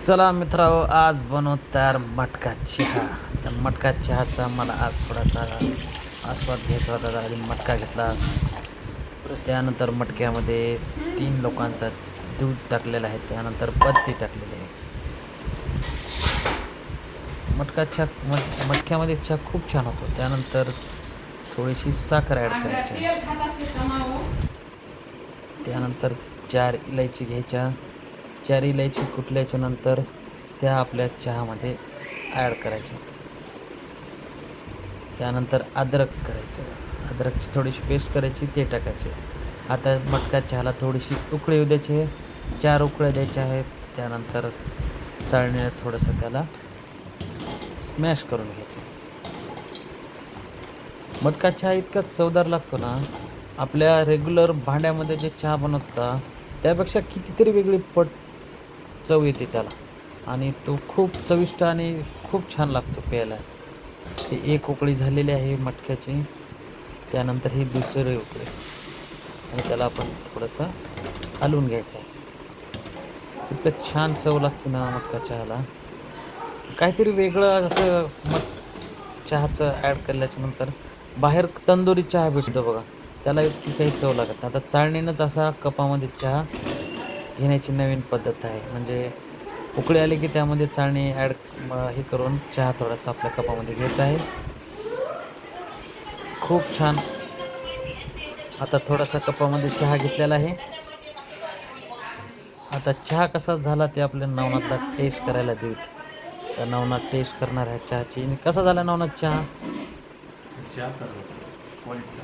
चला मित्रांनो, आज बनवणार मटका चहा. त्या मटका चहाचा मला आज थोडासा आस्वाद घ्यायचा होता आणि मटका घेतला. त्यानंतर मटक्यामध्ये 3 लोकांचा दूध टाकलेला आहे, त्यानंतर पत्ती टाकलेली आहे. मटका चहा मटक्यामध्ये चहा खूप छान होतो. त्यानंतर थोडीशी साखर ॲड करायची. त्यानंतर 4 इलायची घ्यायच्या. 4 इलायची कुटल्याच्या नंतर त्या आपल्या चहामध्ये ॲड करायच्या. त्यानंतर अद्रक करायचं. अद्रकची थोडीशी पेस्ट करायची, ते टाकायचे. आता मटका चहाला थोडीशी उकळी येऊ द्यायची. 4 उकळ्या द्यायच्या आहेत. त्यानंतर चाळणीने थोडंसं त्याला स्मॅश करून घ्यायचं. मटका चहा इतका चवदार लागतो ना, आपल्या रेग्युलर भांड्यामध्ये जे चहा बनवतात त्यापेक्षा कितीतरी वेगळी पट चव येते त्याला, आणि तो खूप चविष्ट आणि खूप छान लागतो प्यायला. ही एक उकळी झालेली आहे मटक्याची. त्यानंतर ही दुसरी उकळी, आणि त्याला आपण थोडंसं हलवून घ्यायचं आहे. इतकं छान चव लागते ना मटका चहाला. काहीतरी वेगळं असं चहाचं ॲड केल्याच्या नंतर बाहेर तंदुरी चहा भेटतो बघा, त्याला इतकी काही चव लागत नाही. आता चाळणीनंच असा कपामध्ये चहा घेण्याची नवीन पद्धत आहे. म्हणजे उकळी आली की त्यामध्ये चाळणी ॲड हे करून चहा थोडासा आपल्या कपामध्ये घ्यायचा आहे. खूप छान. आता थोडासा कपामध्ये चहा घेतलेला आहे. आता चहा कसा झाला ते आपल्या नवनाथला टेस्ट करायला देऊ. तर नवनाथ टेस्ट करणार आहे चहाची. कसा झाला नवनाथ चहा? चहा तर क्वालिटीचा